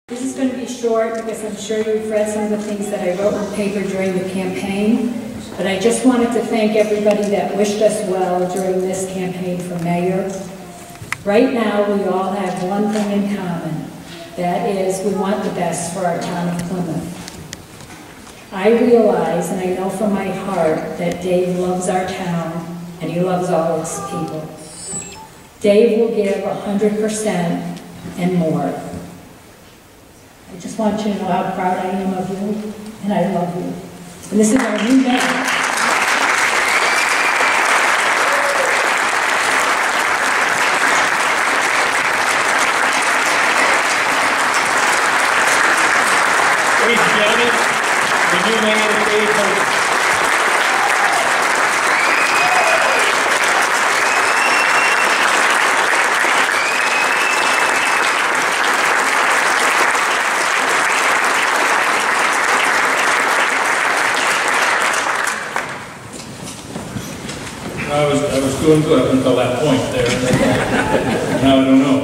This is going to be short because I'm sure you've read some of the things that I wrote on paper during the campaign, but I just wanted to thank everybody that wished us well during this campaign for mayor. Right now, we all have one thing in common. That is, we want the best for our town of Plymouth. I realize, and I know from my heart, that Dave loves our town, and he loves all its people. Dave will give 100% and more. I just want you to know how proud I am of you, and I love you. And this is our new mayor. Ladies and gentlemen, the new mayor of Plymouth. I was doing good up until that point there. Now I don't know.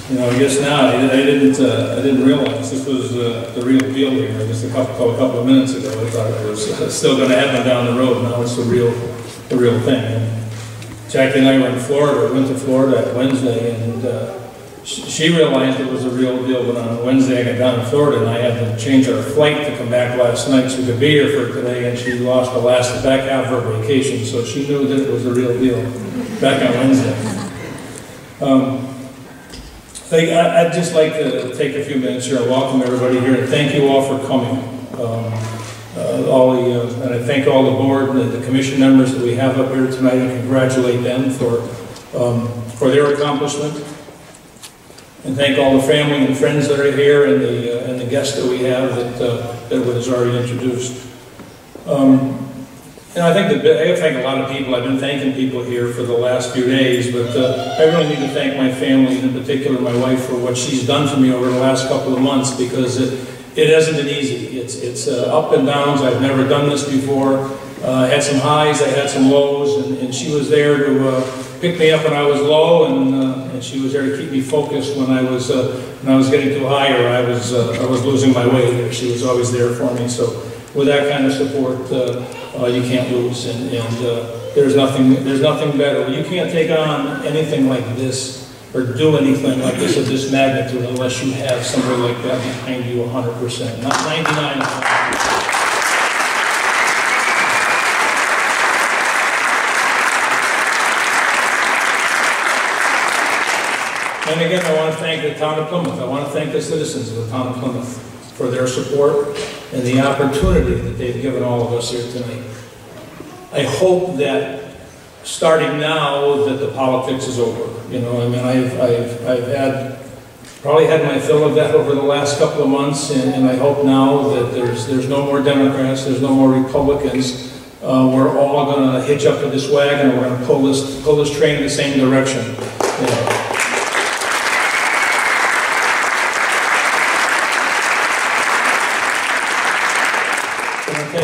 You know, I guess now I didn't realize this was the real deal here. Just a couple of minutes ago, I thought it was still going to happen down the road. Now it's the real thing. And Jackie and I were in Florida. We went to Florida Wednesday, and she realized it was a real deal. But on Wednesday, I got down in Florida, and I had to change our flight to come back last night so we could be here for today. And she lost the back half of her vacation, so she knew that it was the real deal back on Wednesday. I'd just like to take a few minutes here and welcome everybody here, and thank you all for coming. And I thank all the board and the commission members that we have up here tonight, and congratulate them for their accomplishment. And thank all the family and friends that are here, and the guests that we have that was already introduced. And I thank a lot of people. I've been thanking people here for the last few days, but I really need to thank my family, and in particular my wife, for what she's done for me over the last couple of months, because it hasn't been easy. It's up and downs. I've never done this before. I had some highs, I had some lows, and she was there to pick me up when I was low, and she was there to keep me focused when I was getting too high, or I was losing my way. She was always there for me. So with that kind of support, you can't lose, and there's nothing better. You can't take on anything like this or do anything like this of this magnitude unless you have somebody like that behind you 100%, not 99%. And again, I want to thank the town of Plymouth. I want to thank the citizens of the town of Plymouth for their support and the opportunity that they've given all of us here tonight. I hope that starting now that the politics is over. You know, I mean, I've probably had my fill of that over the last couple of months, and I hope now that there's no more Democrats, there's no more Republicans. We're all going to hitch up to this wagon, and we're going to pull this train in the same direction. You know.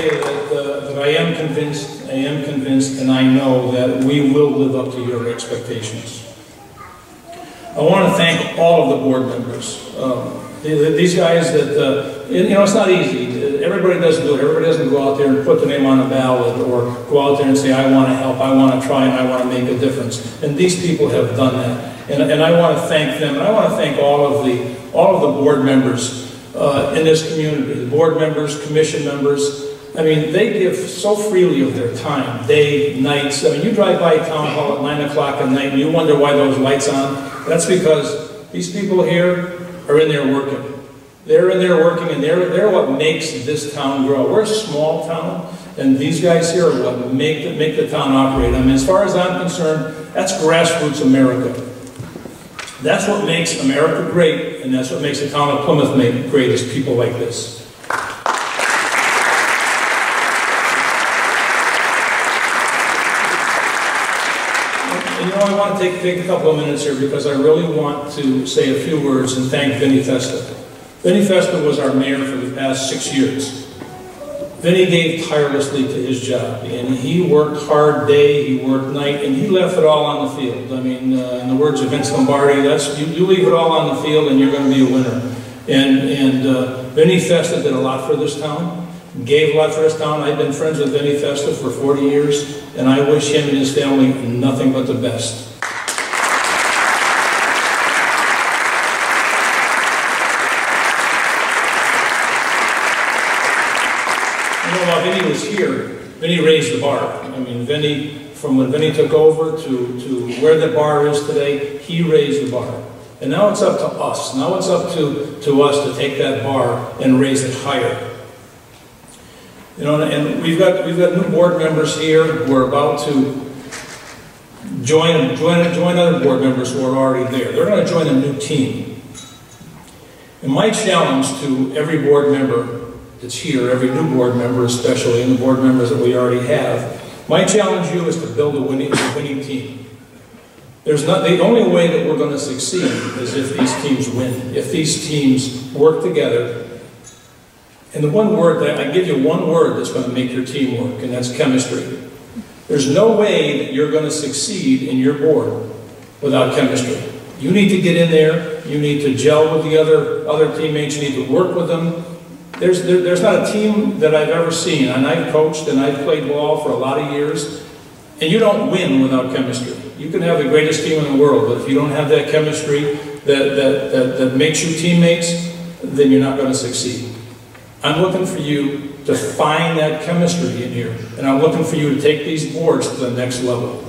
That I am convinced, and I know that we will live up to your expectations. I want to thank all of the board members. These guys that, you know, it's not easy. Everybody doesn't do it. Everybody doesn't go out there and put the name on a ballot, or go out there and say, I want to help, I want to try, and I want to make a difference. And these people have done that. And I want to thank them, and I want to thank all of the board members in this community, the board members, commission members. I mean, they give so freely of their time, day, nights. I mean, you drive by town hall at 9 o'clock at night and you wonder why those lights on. That's because these people here are in there working. They're in there working, and they're what makes this town grow. We're a small town, and these guys here are what make the town operate. I mean, as far as I'm concerned, that's grassroots America. That's what makes America great, and that's what makes the town of Plymouth great, is people like this. You know, I want to take a couple of minutes here because I really want to say a few words and thank Vinnie Festa. Vinnie Festa was our mayor for the past 6 years. Vinny gave tirelessly to his job, and he worked hard day, he worked night, and he left it all on the field. I mean, in the words of Vince Lombardi, you leave it all on the field and you're going to be a winner. And Vinny Festa did a lot for this town, gave a lot for this town. I've been friends with Vinny Festa for 40 years, and I wish him and his family nothing but the best. While Vinny was here, Vinny raised the bar. I mean, Vinny, from when Vinny took over to where the bar is today, he raised the bar. And now it's up to us. Now it's up to us to take that bar and raise it higher. You know, and we've got new board members here. We're about to join other board members who are already there. They're going to join a new team. And my challenge to every board member that's here, every new board member especially, and the board members that we already have, my challenge to you is to build a winning team. The only way that we're going to succeed is if these teams win, if these teams work together. And the one word, I give you one word that's going to make your team work, and that's chemistry. There's no way that you're going to succeed in your board without chemistry. You need to get in there, you need to gel with the other teammates, you need to work with them. There's not a team that I've ever seen, and I've coached and I've played ball for a lot of years, and you don't win without chemistry. You can have the greatest team in the world, but if you don't have that chemistry that makes you teammates, then you're not going to succeed. I'm looking for you to find that chemistry in here, and I'm looking for you to take these boards to the next level.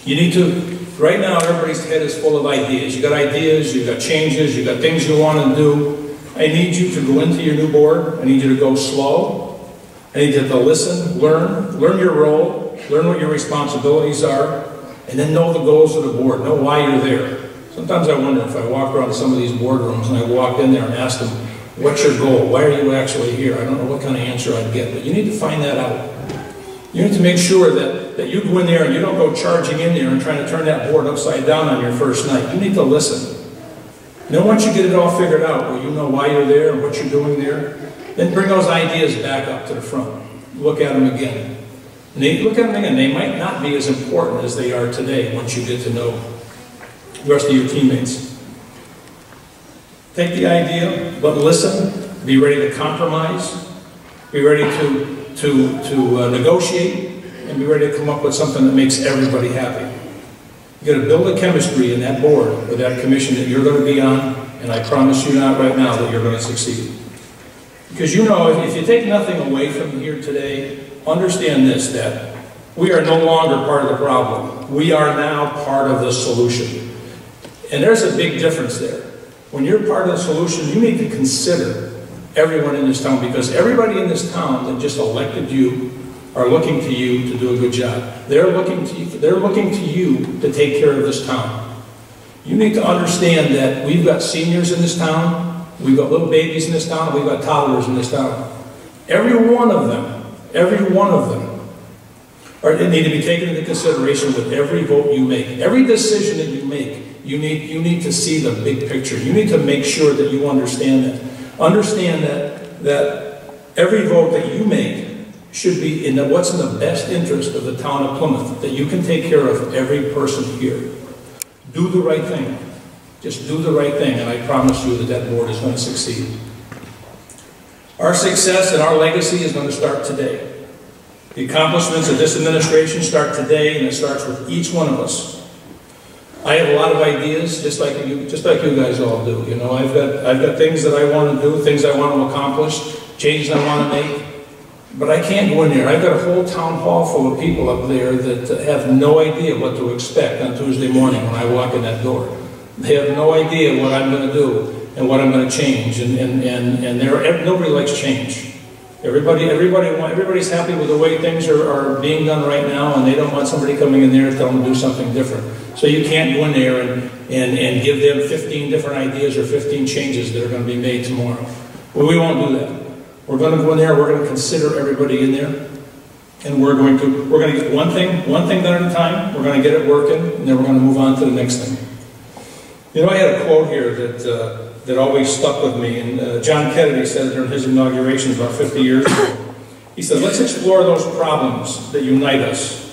You need to, right now everybody's head is full of ideas. You got ideas, you got changes, you got things you want to do. I need you to go into your new board. I need you to go slow. I need you to listen, learn your role, learn what your responsibilities are, and then know the goals of the board, know why you're there. Sometimes I wonder if I walk around some of these boardrooms and I walk in there and ask them, what's your goal? Why are you actually here? I don't know what kind of answer I'd get, but you need to find that out. You need to make sure that you go in there and you don't go charging in there and trying to turn that board upside down on your first night. You need to listen. And then once you get it all figured out, where you know why you're there and what you're doing there, then bring those ideas back up to the front. Look at them again. And look at them again. They might not be as important as they are today once you get to know the rest of your teammates. Take the idea, but listen. Be ready to compromise. Be ready to negotiate, and be ready to come up with something that makes everybody happy. You've got to build a chemistry in that board or that commission that you're going to be on, and I promise you not right now that you're going to succeed. Because you know, if you take nothing away from here today, understand this, that we are no longer part of the problem. We are now part of the solution. And there's a big difference there. When you're part of the solution, you need to consider everyone in this town, because everybody in this town that just elected you are looking to you to do a good job. They're looking to you to take care of this town. You need to understand that we've got seniors in this town, we've got little babies in this town, we've got toddlers in this town. Every one of them need to be taken into consideration with every vote you make. Every decision that you make, you need to see the big picture. You need to make sure that you understand that. Understand that every vote that you make should be in what's in the best interest of the town of Plymouth, that you can take care of every person here. Do the right thing. Just do the right thing, and I promise you that that board is going to succeed. Our success and our legacy is going to start today. The accomplishments of this administration start today, and it starts with each one of us. I have a lot of ideas, just like you guys all do. You know, I've got things that I want to do, things I want to accomplish, changes I want to make. But I can't go in there. I've got a whole town hall full of people up there that have no idea what to expect on Tuesday morning when I walk in that door. They have no idea what I'm going to do and what I'm going to change. And nobody likes change. Everybody's happy with the way things are being done right now, and they don't want somebody coming in there and telling them to do something different. So you can't go in there and give them 15 different ideas or 15 changes that are going to be made tomorrow. Well, we won't do that. We're going to go in there, we're going to consider everybody in there, and we're going to get one thing done at a time, we're going to get it working, and then we're going to move on to the next thing. You know, I had a quote here that always stuck with me, and John Kennedy said it during his inauguration about 50 years ago. He said, let's explore those problems that unite us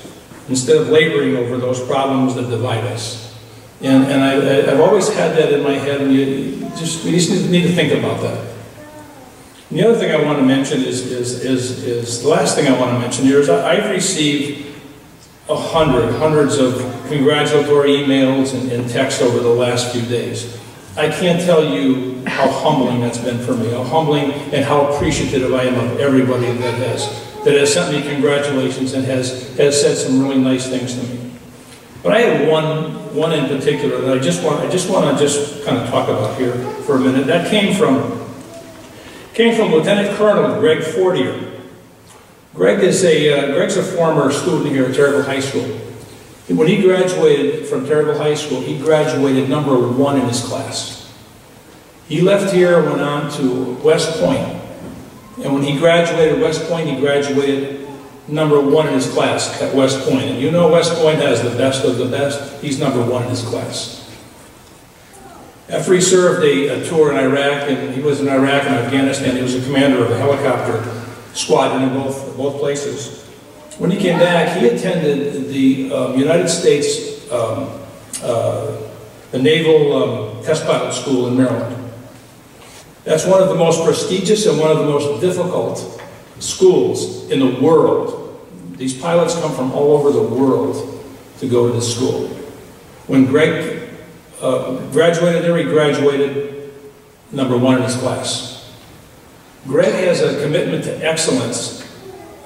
instead of laboring over those problems that divide us. And I've always had that in my head, and we just need to think about that. And the other thing I want to mention is the last thing I want to mention here is I've received hundreds of congratulatory emails and texts over the last few days. I can't tell you how humbling that's been for me, how humbling and how appreciative I am of everybody that has sent me congratulations and has said some really nice things to me. But I have one in particular that I just want to kind of talk about here for a minute. That came from Lieutenant Colonel Greg Fortier. Greg's a former student here at Terrible High School. When he graduated from Terrible High School, he graduated #1 in his class. He left here, went on to West Point, and when he graduated West Point, he graduated #1 in his class at West Point. And you know West Point has the best of the best. He's #1 in his class. After he served a tour in Iraq, and he was in Iraq and Afghanistan, he was a commander of a helicopter squadron in both places. When he came back, he attended the United States the Naval Test Pilot School in Maryland. That's one of the most prestigious and one of the most difficult schools in the world. These pilots come from all over the world to go to this school. When Greg graduated there, he graduated #1 in his class. Greg has a commitment to excellence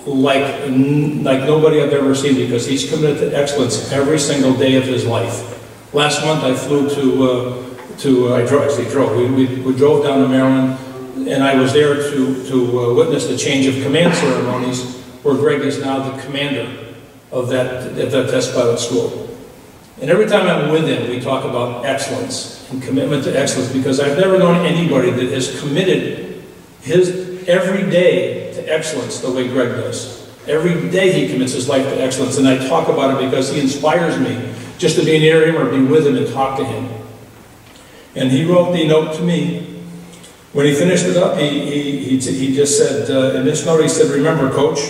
like nobody I've ever seen, because he's committed to excellence every single day of his life. Last month I flew we drove down to Maryland, and I was there to witness the change of command ceremonies, where Greg is now the commander of that test pilot school. And every time I'm with him, we talk about excellence and commitment to excellence, because I've never known anybody that has committed his every day to excellence the way Greg does. Every day he commits his life to excellence, and I talk about it because he inspires me just to be near him or be with him and talk to him. And he wrote the note to me. When he finished it up, he just said, in this note he said, "Remember, Coach,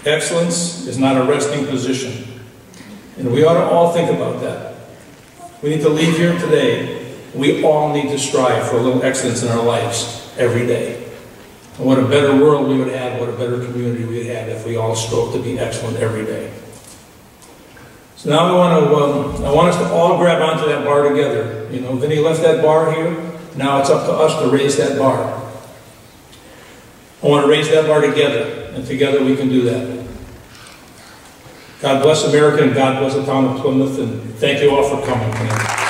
excellence is not a resting position." And we ought to all think about that. We need to leave here today. We all need to strive for a little excellence in our lives every day. And what a better world we would have, what a better community we would have if we all strove to be excellent every day. So now I want us to all grab onto that bar together. You know, Vinny left that bar here. Now it's up to us to raise that bar. I want to raise that bar together, and together we can do that. God bless America, and God bless the town of Plymouth, and thank you all for coming tonight.